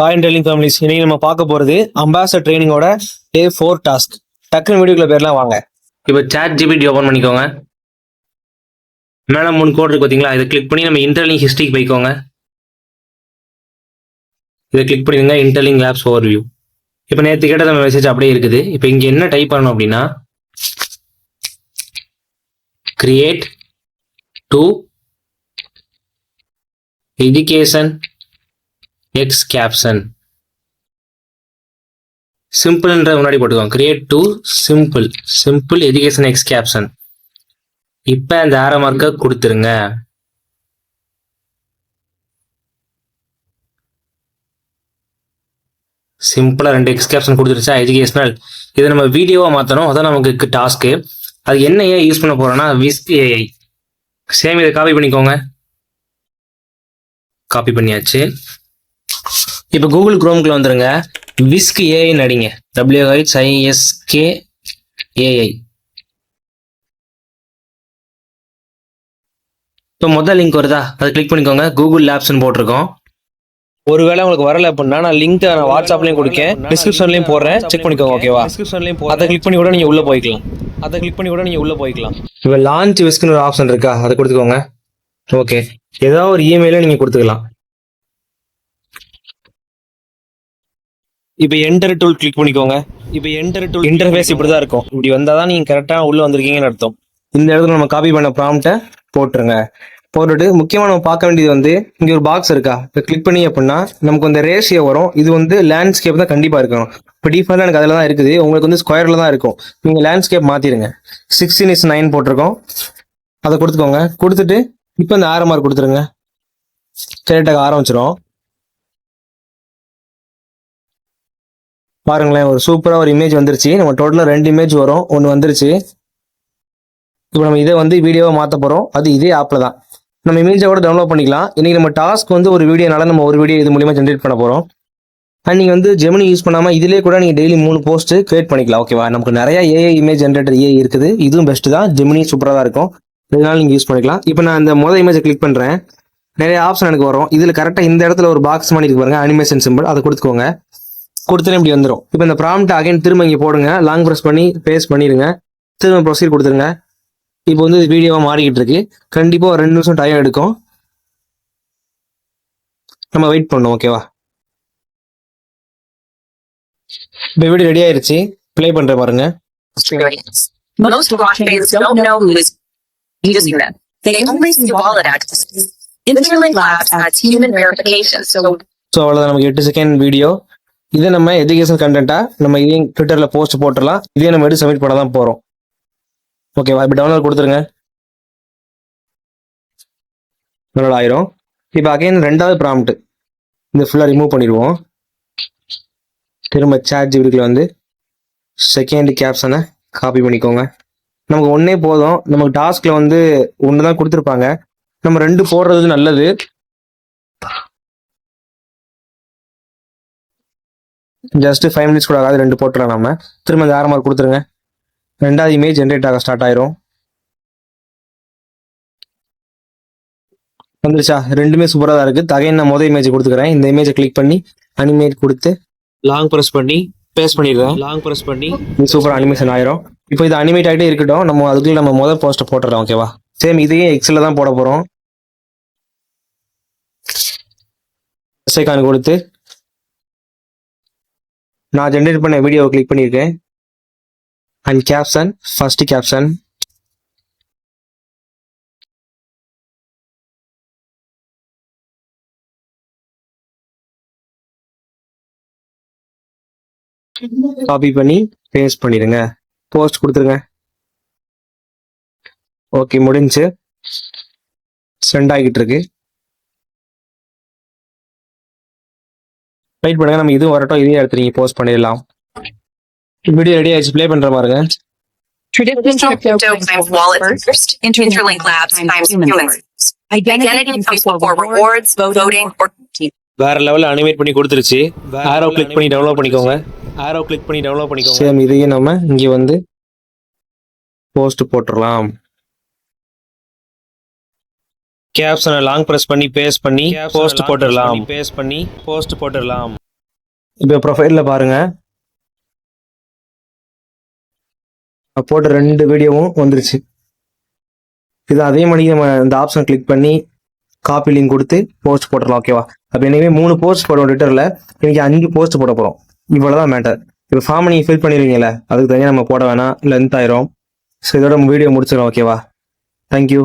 Hi telling families, இன்னைக்கு நம்ம பார்க்க போகிறது அம்பாசடர் ட்ரைனிங்கோட டே 4 டாஸ்க். டக்குன்னு வீடியோக்குள்ள பேர்லாம் வாங்க. இப்போ சாட் ஜிபிடி ஓப்பன் பண்ணிக்கோங்க. மேலே 3 கோட் இருக்கு பார்த்தீங்களா, இதை கிளிக் பண்ணி நம்ம இன்டர்லிங்க் ஹிஸ்ட்ரிக்கு போய்க்கோங்க. இதை கிளிக் பண்ணிடுங்க, இன்டர்லிங்க் லேப்ஸ் ஓவர்வியூ. இப்போ நேற்று கேட்ட நம்ம மெசேஜ் அப்படியே இருக்குது. இப்போ இங்கே என்ன டைப் பண்ணணும் அப்படின்னா, create to education X caption. சிம்பிள்ன்ற முன்னாடி போட்டுக்கோங்க. Create to simple education X caption. இப்போ அந்த ஆரோ மார்க்கை கொடுத்துருங்க. சிம்பிளாக 2 எக்ஸ் கேப்ஷன் கொடுத்துருச்சா எஜுகேஷனல். இதை நம்ம வீடியோவாக மாற்றணும், அதான் நமக்கு டாஸ்க்கு. அது என்ன ஏன் யூஸ் பண்ண போகிறோன்னா விஸ்க் ஏஐ. சேம் இதை காப்பி பண்ணிக்கோங்க. காப்பி பண்ணியாச்சு. இப்போ கூகுள் குரோம்குள்ள வந்துருங்க. விஸ்க் ஏஐன்னு அடிங்க. WHISK AI. இப்போ முதல் லிங்க் வருதா, அதை கிளிக் பண்ணிக்கோங்க. கூகுள் லேப்ஸ்ன்னு போட்டிருக்கோம். ஒருவேளை உங்களுக்கு வரல அப்படின்னா நான் லிங்க் நான் வாட்ஸ்அப்லயும் கொடுக்கேன், டிஸ்கிரிப்ஷன்லயும் போடுறேன், செக் பண்ணிக்கோங்க. ஓகேவா? அதை கிளிக் பண்ணி கூட நீங்க உள்ள போய்க்கலாம். இப்போ லான்ச் விஸ்க்னு ஒரு ஆப்ஷன் இருக்கா, அதை கொடுத்துக்கோங்க. ஓகே, ஏதாவது ஒரு இமெயில நீங்க கொடுத்துக்கலாம். இப்போ என்டர் டூல் கிளிக் பண்ணிக்கோங்க. இன்டர்ஃபேஸ் இப்படிதான் இருக்கும். இப்படி வந்தாதான் நீங்க கரெக்டா உள்ள வந்திருக்கீங்கன்னு அர்த்தம். இந்த இடத்துல நம்ம காப்பி பண்ண ப்ராம்ப்டை போட்டுருங்க. போட்டுட்டு முக்கியமா நம்ம பார்க்க வேண்டியது வந்து இங்க ஒரு பாக்ஸ் இருக்கா, இப்போ கிளிக் பண்ணி அப்படின்னா நமக்கு வந்து ரேஷியோ வரும். இது வந்து லேண்ட்ஸ்கேப் தான் கண்டிப்பா இருக்கணும். இப்போ டிஃபால்ட்டா எனக்கு அதில் தான் இருக்குது, உங்களுக்கு வந்து ஸ்கொயர்ல தான் இருக்கும். நீங்க லேண்ட்ஸ்கேப் மாத்திருங்க. 16:9 போட்டிருக்கோம், அதை கொடுத்துக்கோங்க. கொடுத்துட்டு இப்போ இந்த ஆரோ மார்க் கொடுத்துருங்க. கரெக்டாக ஆரம்பிச்சிடும். பாருங்களேன், ஒரு சூப்பரா ஒரு இமேஜ் வந்துருச்சு. நம்ம டோட்டலா 2 இமேஜ் வரும், ஒன்று வந்துருச்சு. இப்போ நம்ம இதை வந்து வீடியோவை மாற்ற போறோம். அது இதே ஆப்ல தான். நம்ம இமேஜை கூட டவுன்லோட் பண்ணிக்கலாம். இன்னைக்கு நம்ம டாஸ்க் வந்து ஒரு வீடியோனால நம்ம ஒரு வீடியோ இது மூலியமா ஜென்ரேட் பண்ண போறோம். அண்ட் நீங்க வந்து ஜெமினி யூஸ் பண்ணாம இதுலேயே கூட நீங்க டெய்லி 3 போஸ்ட் கிரியேட் பண்ணிக்கலாம். ஓகேவா? நமக்கு நிறைய ஏஐ இமேஜ் ஜென்ரேட்டர் ஏஐ இருக்குது, இதுவும் பெஸ்ட் தான். ஜெமினி சூப்பரா தான் இருக்கும், இதனால நீங்க யூஸ் பண்ணிக்கலாம். இப்போ நான் இந்த மொதல் இமேஜை கிளிக் பண்றேன். நிறைய ஆப்ஷன் எனக்கு வரும். இதுல கரெக்டா இந்த இடத்துல ஒரு பாக்ஸ் மாதிரி இருக்கு பாருங்க, அனிமேஷன் சிம்பிள், அதை கொடுத்துக்கோங்க. கொடுத்துட்டு இப்படி வந்துடும். இப்போ இந்த ப்ராம்ப்ட் அகைன் திரும்ப இங்கே போடுங்க. லாங் ப்ரெஸ் பண்ணி பேஸ்ட் பண்ணிடுங்க. திரும்ப ப்ரொசீட் கொடுத்துருங்க. இப்போ வந்து வீடியோவாக மாறிக்கிட்டு இருக்கு. கண்டிப்பாக 2 நிமிஷம் டைம் எடுக்கும், நம்ம வெயிட் பண்ணோம். ஓகேவா? இப்போ வீடியோ ரெடி ஆயிருச்சு, ப்ளே பண்ற பாருங்க. Most blockades don't know who is using them. They only see wallet access. Interlink Labs adds human verification. So அவ்வளோதான், நமக்கு 8 செகண்ட் வீடியோ. இதை நம்ம எஜுகேஷன் கண்டென்ட்டா நம்ம இதையும் ட்விட்டர்ல போஸ்ட் போட்டுடலாம். இதே நம்ம எடுத்து சப்மிட் பண்ண தான் போறோம். ஓகேவா? இப்போ டவுன்லோட் கொடுத்துருங்க. டவுன்லோட் ஆயிரும். இப்போ அகைன் 2வது ப்ராம்ப்ட் இந்த ஃபுல்லா ரிமூவ் பண்ணிடுவோம். திரும்ப சாட் ஜிபிடிக்குள்ள வந்து செகண்ட் கேப்ஷனை காப்பி பண்ணிக்கோங்க. நமக்கு ஒன்னே போதும். நமக்கு டாஸ்க்ல வந்து 1 தான் கொடுத்துருப்பாங்க, நம்ம 2 போடுறது நல்லது. ஜஸ்ட் 5 மினிட்ஸ் கூட ஆகாது, 2 போட்டுலாம். நம்ம திரும்ப இந்த ஆரோ மார்க் கொடுத்துருங்க. 2வது இமேஜ் ஜென்ரேட் ஆக ஸ்டார்ட் ஆயிரும். வந்துருச்சா? 2மே சூப்பராக தான் இருக்கு. அகைன் நான் மொதல் இமேஜ் கொடுத்துக்கிறேன். இந்த இமேஜை கிளிக் பண்ணி அனிமேட் கொடுத்து லாங் ப்ரெஸ் பண்ணி பேஸ்ட் பண்ணிடுறேன். சூப்பராக அனிமேஷன் ஆயிரும். இப்போ இது அனிமேட் ஆகிட்டே இருக்கட்டும். நம்ம அதுக்குள்ள நம்ம முதல் போஸ்ட்டை போட்டுறோம். ஓகேவா? சேம் இதையும் எக்ஸல்ல தான் போட போறோம். ஐகான் கொடுத்து நான் ஜென்ரேட் பண்ண வீடியோவை கிளிக் பண்ணியிருக்கேன். And caption, first caption. Copy பண்ணி பேஸ்ட் பண்ணிடுங்க. போஸ்ட் கொடுத்துருங்க. ஓகே, முடிஞ்சு. சென்ட் ஆகிட்டு இருக்கு. வெயிட் பண்ணுங்க, நம்ம இதுவும் வரட்டும். இதே இடத்துல நீங்க போஸ்ட் பண்ணிடலாம். வீடியோ ரெடி ஆயிடுச்சு, ப்ளே பண்ற பாருங்க. traditional crypto times wallet first. Interlink Labs times humans. Identity comes before rewards, voting, or வேற லெவல்ல அனிமேட் பண்ணி கொடுத்துருச்சு. ஆரோ கிளிக் பண்ணி டவுன்லோட் பண்ணிக்கோங்க. சேம் இதையும் நம்ம இங்க வந்து போஸ்ட் போட்டுடலாம். கேப்ஷனை லாங் பிரஸ் பண்ணி பேஸ்ட் பண்ணி போஸ்ட் போட்டுடலாம். இப்போ ப்ரொஃபைலில் பாருங்க, நான் போட்ட 2 வீடியோவும் வந்துருச்சு. இது அதே மாதிரி நம்ம இந்த ஆப்ஷன் கிளிக் பண்ணி காப்பி லிங்க் கொடுத்து போஸ்ட் போட்டுடலாம். ஓகேவா? அப்போ எனவே 3 போஸ்ட் போடுவோம் ட்விட்டரில், இன்னைக்கு 5 போஸ்ட் போட போகிறோம். இவ்வளோதான் மேட்டர். இப்போ ஃபார்ம் நீங்கள் ஃபில் பண்ணிடுவீங்களே, அதுக்கு தனியாக நம்ம போட வேணாம், லென்த் ஆயிரும். ஸோ இதோட நம்ம வீடியோ முடிச்சிடலாம். ஓகேவா? தேங்க்யூ.